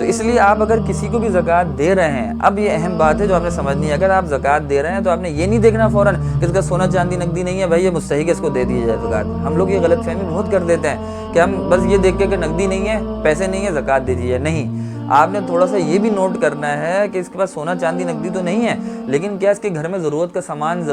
तो इसलिए आप अगर किसी को भी ज़कात दे रहे हैं, अब ये अहम बात है जो आपने समझनी है, अगर आप ज़कात दे रहे हैं तो आपने ये नहीं देखना फ़ौरन कि इसका सोना चांदी नकदी नहीं है, भाई ये मुस्तहिक है, इसको दे दी जाए ज़कात। हम लोग ये गलत फहमी बहुत कर देते हैं कि हम बस ये देख के कि नकदी नहीं है, पैसे नहीं है, ज़कात दे दीजिए। नहीं, आपने थोड़ा सा ये भी नोट करना है कि इसके पास सोना चांदी नकदी तो नहीं है, लेकिन क्या इसके घर में ज़रूरत का सामान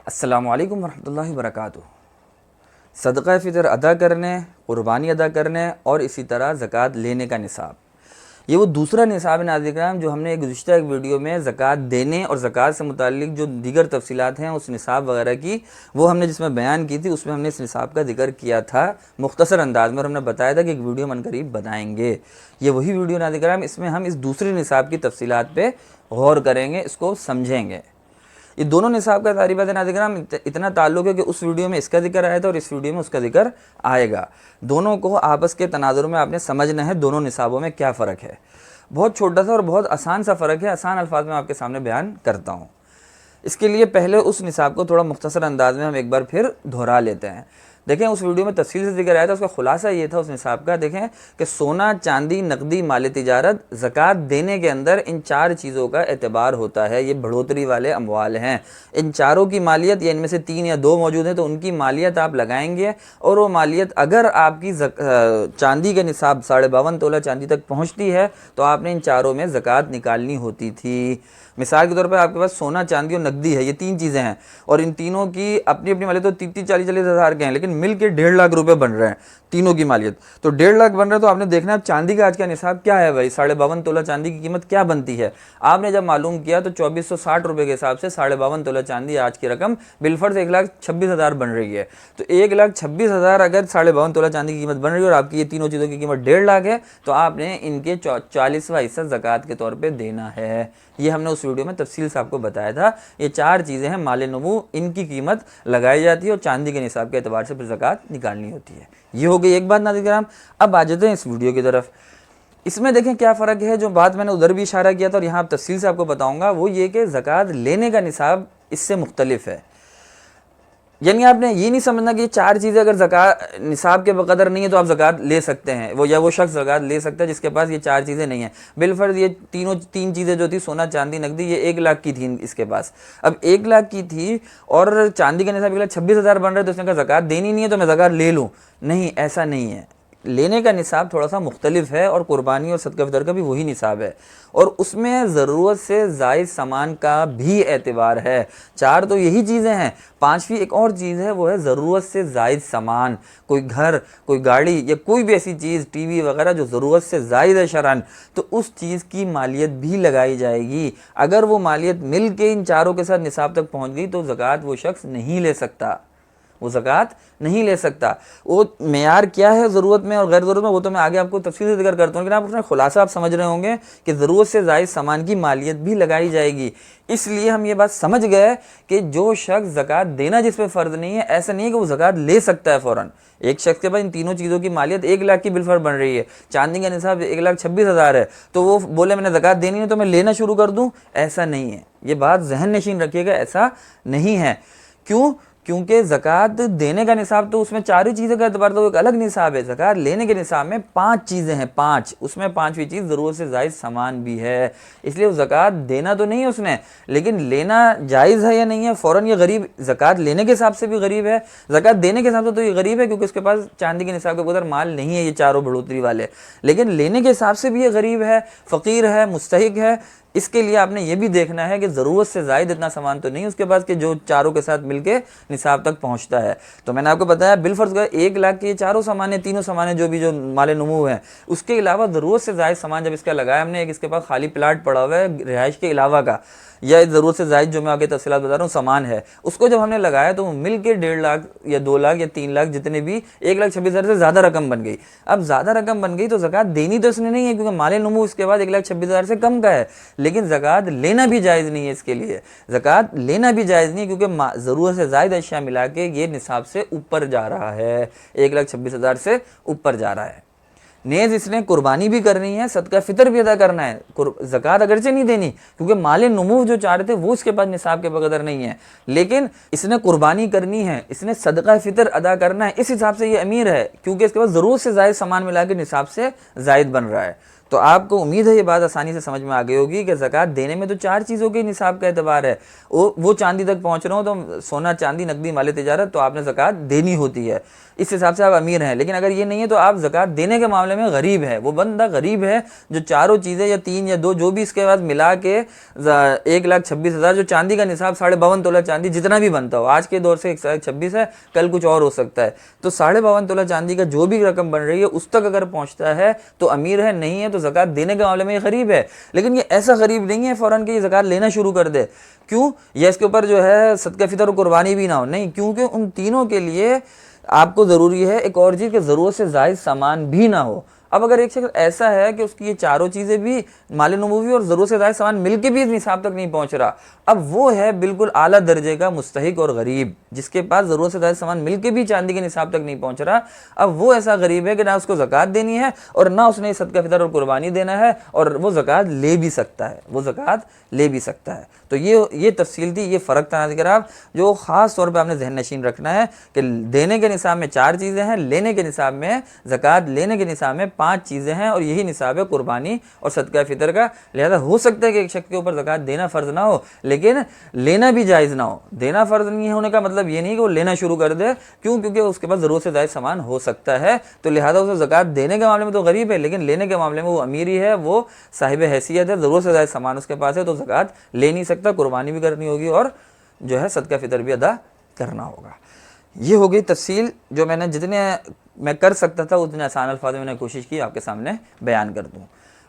अस्सलामु अलैकुम वरहमतुल्लाहि वबरकातुहू। सदक़ा फ़ितर अदा करने, क़ुरबानी अदा करने और इसी तरह ज़कात लेने का निसाब, ये वो दूसरा निसाब है नाज़रीन जो हमने गुज़िश्ता एक वीडियो में ज़कात देने और ज़कात से मुताल्लिक़ जो दीगर तफ़सीलात हैं उस निसाब वगैरह की, वो हमने जिसमें बयान की थी, उसमें हमने इस निसाब का ज़िक्र किया था मुख्तसर अंदाज़ में, और हमने बताया था कि एक वीडियो मन करीब बनाएंगे। ये वही वीडियो नाज़रीन, इसमें हम इस दूसरे निसाब की तफ़सीलात पे गौर करेंगे, इसको समझेंगे। ये दोनों निसाब का तारीफ़ है नाज़रीन, इतना ताल्लुक़ है कि उस वीडियो में इसका जिक्र आया था और इस वीडियो में उसका जिक्र आएगा। दोनों को आपस के तनाज़ुर में आपने समझना है, दोनों निसाबों में क्या फ़र्क है। बहुत छोटा सा और बहुत आसान सा फ़र्क है, आसान अल्फाज में आपके सामने बयान करता हूँ। इसके लिए पहले उस निसाब को थोड़ा मुख्तसर अंदाज में हम एक बार फिर दोहरा लेते हैं। देखें, उस वीडियो में तफसील से जिक्र आया था, उसका खुलासा ये था उस निसाब का, देखें कि सोना, चांदी, नकदी, माल तिजारत, ज़कात देने के अंदर इन चार चीज़ों का एतबार होता है। ये बढ़ोतरी वाले अमवाल हैं, इन चारों की मालियत या इनमें से 3 या 2 मौजूद हैं तो उनकी मालियत आप लगाएंगे, और वो मालियत अगर आपकी चांदी के निसाब 52.5 तोला चांदी तक पहुँचती है तो आपने इन चारों में ज़कात निकालनी होती थी। मिसाल के तौर पर आपके पास सोना, चांदी और नकदी है, ये 3 चीज़ें हैं, और इन तीनों की अपनी अपनी मालियत तो 30-40 हज़ार के हैं, लेकिन मिल के 1.5 लाख रुपए बन रहे हैं तीनों की मालियत। तो 1.5 लाख बन रहे हैं तो आपने देखना है चांदी का आज का निसाब क्या है भाई, 52.5 तोला चांदी की कीमत क्या बनती है। आपने जब मालूम किया तो 2460 रुपये के हिसाब से 52.5 तोला चांदी आज की रकम बिलफर्ज 1,26,000 बन रही है। तो 1,26,000 अगर 52.5 तोला चांदी की कीमत बन रही है और आपकी ये तीनों चीज़ों की कीमत 1.5 लाख है, तो आपने इनके 40वां हिस्सा ज़कात के तौर पर देना है। ये हमने उस वीडियो में तफसील से आपको बताया था। ये 4 चीज़ें हैं, माल नमू, इनकी कीमत लगाई जाती है और चांदी के निसाब के एतबार से फिर ज़कात निकालनी होती है। ये हो गई एक बात नाज़रीन। अब आ जाते हैं इस वीडियो की तरफ। इसमें देखें क्या फ़र्क है, जो बात मैंने उधर भी इशारा किया था और यहाँ तफसील से आपको बताऊँगा, वो ये कि ज़कात लेने का निसाब इससे मुख्तलिफ है। यानी आपने ये नहीं समझना कि ये 4 चीज़ें अगर ज़कात निसाब के बकदर नहीं है तो आप ज़कात ले सकते हैं, वो शख्स ज़कात ले सकता है जिसके पास ये 4 चीज़ें नहीं हैं। बिलफर्ज ये 3 चीज़ें जो थी, सोना, चांदी, नकदी, ये 1 लाख की थी इसके पास। अब 1 लाख की थी और चांदी का निसाब 1,26,000 बन रहा है, तो उसने कहा ज़कात देनी नहीं है तो मैं ज़कात ले लूँ। नहीं, ऐसा नहीं है। लेने का निसाब थोड़ा सा मुख्तलिफ है, और कुर्बानी और सदका फ़ितर का भी वही निसाब है, और उसमें ज़रूरत से ज़ायद सामान का भी एतबार है। 4 तो यही चीज़ें हैं, 5वीं एक और चीज़ है, वो है ज़रूरत से ज़ायद सामान। कोई घर, कोई गाड़ी या कोई भी ऐसी चीज़, टीवी वगैरह जो ज़रूरत से ज़ायद है शरअन, तो उस चीज़ की मालियत भी लगाई जाएगी। अगर वो मालियत मिल के इन चारों के साथ निसाब तक पहुँच गई तो ज़कात वो शख्स नहीं ले सकता, वो ज़कात नहीं ले सकता। वो मेयार क्या है ज़रूरत में और गैर ज़रूरत में, वो तो मैं आगे आपको तफसील से जिक्र करता हूँ, लेकिन आप उसमें खुलासा आप समझ रहे होंगे कि ज़रूरत से ज़ायद सामान की मालियत भी लगाई जाएगी। इसलिए हम ये बात समझ गए कि जो शख्स ज़कात देना जिस पे फ़र्ज़ नहीं है, ऐसा नहीं है कि वो ज़कात ले सकता है फ़ौरन। एक शख्स के पास इन तीनों चीज़ों की मालियत 1 लाख की बिलफर्ज बन रही है, चांदी का निसाब 1,26,000 है, तो वो बोले मैंने ज़कात देनी है तो मैं लेना शुरू कर दूँ, ऐसा नहीं है। ये बात जहन नशीन रखिएगा, ऐसा नहीं है। क्यों? क्योंकि ज़कात देने का निसाब तो उसमें 4 ही चीज़ों का एतबार तो एक अलग निसाब है। ज़कात लेने के निसाब में 5 चीज़ें हैं, 5, उसमें 5वीं चीज़ ज़रूरत से ज़ायद सामान भी है। इसलिए वो ज़कात देना तो नहीं है उसने, लेकिन लेना जायज़ है या नहीं है, फ़ौरन ये गरीब ज़कात लेने के हिसाब से भी गरीब है, ज़कात देने के हिसाब से तो ये गरीब है क्योंकि उसके पास चांदी के निसाब के कदर माल नहीं है, ये चारों बढ़ोतरी वाले, लेकिन लेने के हिसाब से भी ये गरीब है, फ़कीर है, मुस्तहिक है। इसके लिए आपने ये भी देखना है कि ज़रूरत से ज़ायद इतना सामान तो नहीं उसके पास कि जो चारों के साथ मिलके निसाब तक पहुंचता है। तो मैंने आपको बताया बिलफर्ज का 1 लाख के चारों सामान, तीनों सामान जो भी जो माल नमू है, उसके अलावा ज़रूरत से ज़ायद सामान जब इसका लगाया हमने, एक इसके पास खाली प्लाट पड़ा हुआ है रिहाइश के अलावा का, या ज़रूरत से ज़ायद जो मैं आगे तफसीलात बता रहा हूँ सामान है, उसको जब हमने लगाया तो मिल के 1.5 लाख या 2 लाख या 3 लाख, जितने भी 1,26,000 से ज़्यादा रकम बन गई। अब ज़्यादा रकम बन गई तो ज़कात देनी तो इसने नहीं है क्योंकि माल नमू इसके बाद 1,26,000 से कम का है, लेकिन ज़कात लेना भी जायज़ नहीं है। इसके लिए ज़कात लेना भी जायज़ नहीं है क्योंकि ज़रूरत से ज़ायद अशिया मिला के ये निसाब से ऊपर जा रहा है, 1,26,000 से ऊपर जा रहा है। नेज़ इसने कुर्बानी भी करनी है, सदका फ़ितर भी अदा करना है, ज़कात अगरचे नहीं देनी क्योंकि माल नमूव जो चाह रहे थे वो इसके पास निसाब के बगैर नहीं है, लेकिन इसने कुर्बानी करनी है, इसने सदका फ़ितर अदा करना है, इस हिसाब से ये अमीर है क्योंकि इसके पास ज़रूरत से ज़ायद सामान मिला के निसाब से ज़ायद बन रहा है। तो आपको उम्मीद है ये बात आसानी से समझ में आ गई होगी कि ज़कात देने में तो 4 चीज़ों के निसाब का एतबार है। वो चांदी तक पहुँच रहा हो तो सोना चांदी नकदी माल तिजारत तो आपने ज़कात देनी होती है, इस हिसाब से आप अमीर हैं। लेकिन अगर ये नहीं है तो आप ज़कात देने के मामले में गरीब है। वो बंदा गरीब है जो चारों चीज़ें या 3 या 2 जो भी इसके बाद मिला के 1,26,000 जो चांदी का निसाब 52.5 तोला चांदी जितना भी बनता हो, आज के दौर से 1,26 है, कल कुछ और हो सकता है, तो 52.5 तोला चांदी का जो भी रकम बन रही है उस तक अगर पहुँचता है तो अमीर है, नहीं है तो ज़कात देने के मामले में ये गरीब है। लेकिन ये ऐसा गरीब नहीं है फ़ौरन के ये ज़कात लेना शुरू कर दे। क्यों? या इसके ऊपर जो है सदका फ़ितर और कुर्बानी भी ना हो, नहीं, क्योंकि उन तीनों के लिए आपको ज़रूरी है एक और चीज़ कि ज़रूरत से ज़ायद सामान भी ना हो। अब अगर एक शख्स ऐसा है कि उसकी ये चारों चीज़ें भी माल नमूवी और ज़रूरत से ज़ायद सामान मिलके भी इस निसाब तक नहीं पहुंच रहा, अब वो है बिल्कुल आला दर्जे का मुस्तहिक और गरीब, जिसके पास ज़रूरत से ज़ायद सामान मिलके भी चांदी के निसाब तक नहीं पहुंच रहा। अब वो ऐसा गरीब है कि ना उसको ज़कात देनी है और ना उसने सदका फ़ितर और कुर्बानी देना है, और वो ज़कात ले भी सकता है, वो ज़कात ले भी सकता है। तो ये तफसील थी, ये फ़र्क था नाज़रीन, जो ख़ास तौर पे आपने ज़हन नशीन रखना है कि देने के निसाब में 4 चीज़ें हैं, लेने के निसाब में ज़कात लेने के निसाब में 5 चीज़ें हैं, और यही निसाब है कुर्बानी और सदका फ़ितर का। लिहाजा हो सकता है कि एक शख्स के ऊपर ज़कात देना फ़र्ज़ ना हो, लेकिन लेना भी जायज़ ना हो। देना फ़र्ज़ नहीं होने का मतलब ये नहीं कि वो लेना शुरू कर दे, क्यों? क्योंकि उसके पास ज़रूरत से ज़ायद सामान हो सकता है, तो लिहाजा उसे ज़कात देने के मामले में तो गरीब है, लेकिन लेने के मामले में वो अमीर ही है, वो साहिब हैसियत है, ज़रूरत से ज़ायद सामान उसके पास है, तो ज़कात ले नहीं सकता, कुर्बानी भी करनी होगी और जो है सदका फ़ितर भी अदा करना होगा। ये हो गई तफसील, जो मैंने जितने मैं कर सकता था उतने आसान अल्फाज में मैंने कोशिश की आपके सामने बयान कर दूँ।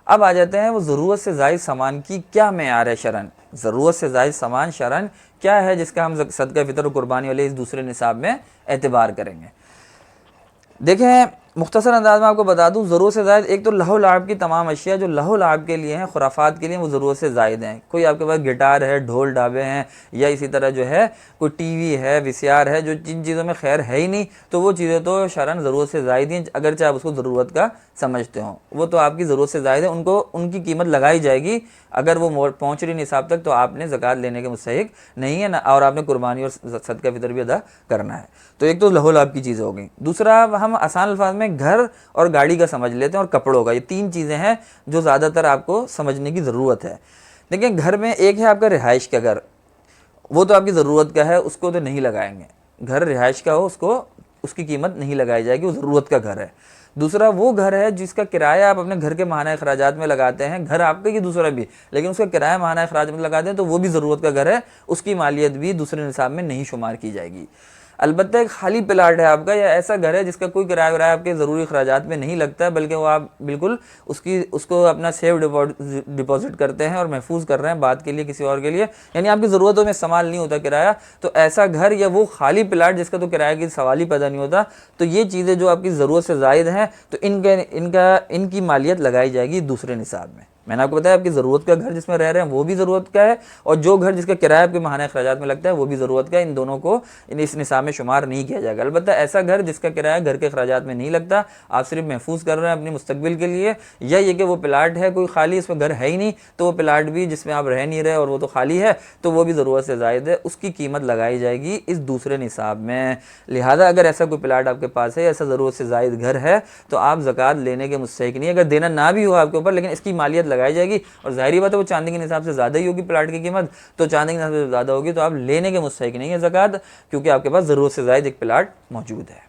अब आ जाते हैं वो ज़रूरत से ज़ायद सामान की क्या मेयार है शरन, ज़रूरत से ज़ायद सामान शरन क्या है जिसका हम सदका फ़ितर और कुर्बानी वाले इस दूसरे निसाब में एतबार करेंगे। देखें, मुख्तसर अंदाज में आपको बता दूं, ज़रूरत से ज़ायद एक तो लहो लाब की तमाम अशिया जो लहो लाब के लिए हैं, खुराफात के लिए, वो ज़रूरत से ज़ायद हैं। कोई आपके पास गिटार है, ढोल ढाबे हैं, या इसी तरह जो है कोई टीवी है, वीसीआर है, जो जिन चीज़ों में खैर है ही नहीं, तो वो चीज़ें तो शरन ज़रूरत से ज़ायद हैं, अगरचे आप उसको ज़रूरत का समझते हो, वो तो आपकी ज़रूरत से ज़ायद है, उनको उनकी कीमत लगाई जाएगी। अगर वो पहुँच रही निसाब तक तो आपने ज़कात लेने के मुस्तहिक नहीं है ना, और आपने कुर्बानी और सदका फ़ितर भी अदा करना है। तो एक तो लहो लाब की चीज़ें हो गई। दूसरा, हम आसान अल्फाज में घर और गाड़ी का समझ लेते हैं और कपड़ों का। ये 3 चीज़ें हैं जो ज़्यादातर आपको समझने की ज़रूरत है। देखिए, घर में एक है आपका रिहाइश का घर, वो तो आपकी ज़रूरत का है, उसको तो नहीं लगाएंगे। घर रिहाइश का हो उसको उसकी कीमत नहीं लगाई जाएगी, वो ज़रूरत का घर है। दूसरा वो घर है जिसका किराया आप अपने घर के माहाना अखराजात में लगाते हैं, घर आपका ही दूसरा भी, लेकिन उसका किराया माहाना अखराज में लगाते हैं, तो वो भी ज़रूरत का घर है, उसकी मालियत भी दूसरे निसाब में नहीं शुमार की जाएगी। अलबत्ता एक खाली प्लाट है आपका, या ऐसा घर है जिसका कोई किराया वराया आपके ज़रूरी अखराजात में नहीं लगता है, बल्कि वो आप बिल्कुल उसको अपना सेव डिपॉजिट करते हैं और महफूज कर रहे हैं बात के लिए, किसी और के लिए, यानी आपकी ज़रूरतों में इस्तेमाल नहीं होता किराया, तो ऐसा घर या वो खाली प्लाट जिसका तो किराए की सवाल ही पैदा नहीं होता, तो ये चीज़ें जो आपकी ज़रूरत से ज़ायद हैं, तो इनकी मालियत लगाई जाएगी दूसरे निसाब में। मैंने आपको बताया आपकी ज़रूरत का घर जिसमें रह रहे हैं वो भी ज़रूरत का है, और जो घर जिसका किराया आपके माहाना अखराजात में लगता है वो भी ज़रूरत का है। इन दोनों को इस निसाब में शुमार नहीं किया जाएगा। अलबत्ता ऐसा घर जिसका किराया घर के अखराजात में नहीं लगता, आप सिर्फ महफूज कर रहे हैं अपनी मुस्तकबिल के लिए, या ये कि वो प्लाट है कोई खाली, इसमें घर है ही नहीं, तो वो प्लाट भी जिसमें आप रह नहीं रहे और वो तो खाली है, तो वो भी ज़रूरत से ज़ायद है, उसकी कीमत लगाई जाएगी इस दूसरे निसाब में। लिहाजा अगर ऐसा कोई प्लाट आपके पास है, ऐसा ज़रूरत से ज़ायद घर है, तो आप ज़कात लेने के मुस्तहिक नहीं। अगर देना ना भी हो आपके ऊपर, लेकिन इसकी मालियत लगाई जाएगी, और ज़ाहिरी बात है वो चांदी के निसाब से ज़्यादा ही होगी प्लाट की कीमत, तो चांदी के निसाब से ज़्यादा होगी, तो आप लेने के मुस्तहिक नहीं है ज़कात, क्योंकि आपके पास ज़रूरत से ज़ायद एक प्लाट मौजूद है।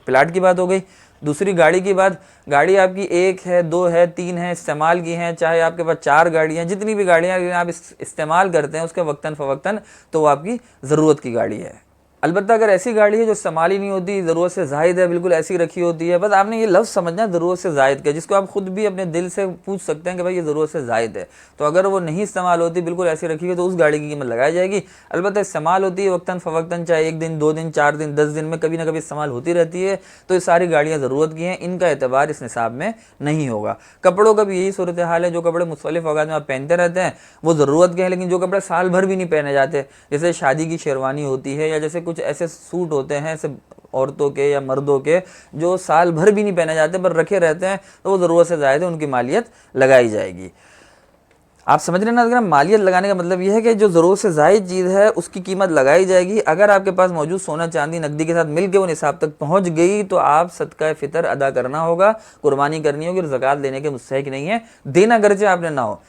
प्लाट की बात हो गई। दूसरी गाड़ी की बात, गाड़ी आपकी 1 है, 2 है, 3 है, इस्तेमाल की हैं, चाहे आपके पास 4 गाड़ियाँ, जितनी भी गाड़ियाँ आप इस्तेमाल करते हैं उसके वक्तन फ़वक्तन, तो वो आपकी ज़रूरत की गाड़ी है। अलबत्ता अगर ऐसी गाड़ी है जो इस्तेमाल ही नहीं होती, ज़रूरत से ज़ायद है, बिल्कुल ऐसी रखी होती है, बस आपने ये लफ्ज़ समझना है ज़रूरत से ज़ायद का, जिसको आप ख़ुद भी अपने दिल से पूछ सकते हैं कि भाई ये ज़रूरत से ज़ायद है, तो अगर वो नहीं इस्तेमाल होती, बिल्कुल ऐसी रखी है, तो उस गाड़ी की कीमत लगाई जाएगी। अलबत्ता इस्तेमाल होती है वक्तन फ़वक्तन, चाहे 1 दिन, 2 दिन, 4 दिन, 10 दिन में कभी ना कभी इस्तेमाल होती रहती है, तो ये सारी गाड़ियाँ ज़रूरत की हैं, इनका एतबार इस निसाब में नहीं होगा। कपड़ों का भी यही सूरत हाल है, जो कपड़े मुख्तलिफ़ औक़ात में आप पहनते रहते हैं वो ज़रूरत के हैं, लेकिन जो कपड़े साल भर भी नहीं पहने जाते, जैसे शादी की शेरवानी होती है, या जैसे कुछ ऐसे सूट होते हैं, ऐसे औरतों के या मर्दों के जो साल भर भी नहीं पहने जाते पर रखे रहते हैं, तो वो ज़रूरत से ज़ायद है उनकी मालियत लगाई जाएगी। आप समझ रहे हैं ना, अगर मालियत लगाने का मतलब यह है कि जो ज़रूरत से ज़ायद चीज़ है उसकी कीमत लगाई जाएगी। अगर आपके पास मौजूद सोना चांदी नकदी के साथ मिलकर वो निसाब तक पहुंच गई तो आप सदका फ़ितर अदा करना होगा, कुर्बानी करनी होगी और ज़कात लेने के मुस्तहिक नहीं है, देना गरचे आपने ना हो।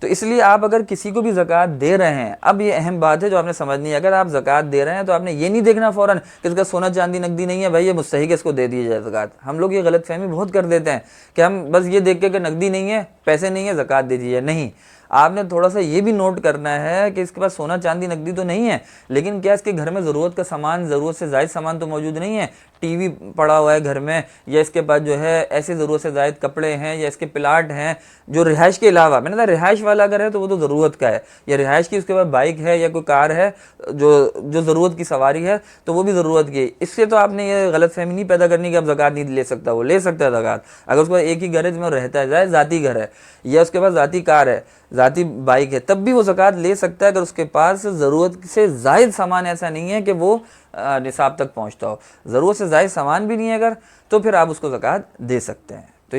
तो इसलिए आप अगर किसी को भी ज़कात दे रहे हैं, अब ये अहम बात है जो आपने समझनी है, अगर आप ज़कात दे रहे हैं तो आपने ये नहीं देखना फ़ौरन कि इसका सोना चांदी नकदी नहीं है, भाई ये मुस्तहिक है, इसको दे दी जाए ज़कात। हम लोग ये गलत फहमी बहुत कर देते हैं कि हम बस ये देख के कि नकदी नहीं है, पैसे नहीं है, ज़कात दे दीजिए। नहीं, आपने थोड़ा सा ये भी नोट करना है कि इसके पास सोना चांदी नकदी तो नहीं है, लेकिन क्या इसके घर में ज़रूरत का सामान, ज़रूरत से ज़ायद सामान तो मौजूद नहीं है। टीवी पड़ा हुआ है घर में, या इसके पास जो है ऐसे ज़रूरत से ज़ायद कपड़े हैं, या इसके प्लाट हैं जो रिहाइश के अलावा, मैंने कहा रिहाइश वाला अगर है तो वो तो ज़रूरत का है, या रिहाइश की उसके पास बाइक है या कोई कार है जो ज़रूरत की सवारी है तो वो भी ज़रूरत की। इससे तो आपने ये गलत फहमी नहीं पैदा करनी कि अब ज़कात नहीं ले सकता, वो ले सकता है ज़कात। अगर उसके पास एक ही घर है जिसमें रहता है, ज़ाती घर है, या उसके पास ज़ाती कार है, ज़ाती बाइक है, तब भी वो ज़कात ले सकता है अगर उसके पास ज़रूरत से ज़ायद सामान ऐसा नहीं है कि वो निसाब तक पहुंचता हो। ज़रूरत से ज़ायद सामान भी नहीं है अगर, तो फिर आप उसको ज़कात दे सकते हैं। तो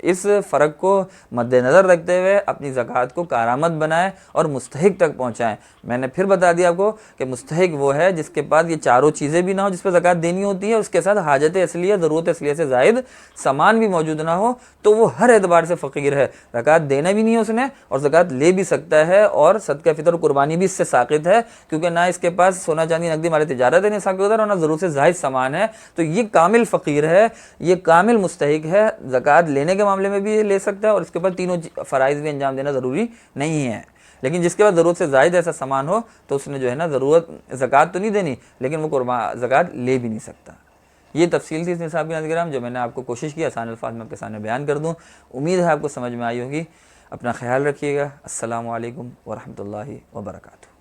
इस फ़र्क को मद्देनज़र रखते हुए अपनी ज़कात को कारामद बनाएं और मुस्तहिक तक पहुँचाएँ। मैंने फिर बता दिया आपको कि मुस्तहिक वो है जिसके पास ये चारों चीज़ें भी ना हो जिस पर ज़कात देनी होती है, उसके साथ हाजत असलिया, ज़रूरत असलिया से ज़ायद सामान भी मौजूद ना हो, तो वो हर एतबार से फ़कीर है। ज़कात देना भी नहीं है उसने और ज़कात ले भी सकता है, और सदका फ़ितर कुर्बानी भी इससे साक़ित है, क्योंकि ना इसके पास सोना चांदी नकदी माल तिजारत है, नहीं साक़ित और ना ज़रूरत से ज़ायद सामान है। तो ये कामिल फ़कीर है, ये कामिल मुस्तहिक है। ज़कात लेने के मामले में भी ये ले सकता है और इसके ऊपर तीनों फ़राइज़ भी अंजाम देना ज़रूरी नहीं है। लेकिन जिसके पास ज़रूरत से ज़ायद ऐसा सामान हो तो उसने जो है ना ज़रूरत ज़कात तो नहीं देनी, लेकिन वो ज़कात ले भी नहीं सकता। ये तफसील थी इस निसाब की नाज़रीन जो मैंने आपको कोशिश की आसान अल्फाज में आपके सामने बयान कर दूँ। उम्मीद है आपको समझ में आई होगी। अपना ख्याल रखिएगा। अस्सलामु अलैकुम व रहमतुल्लाहि व बरकातुहू।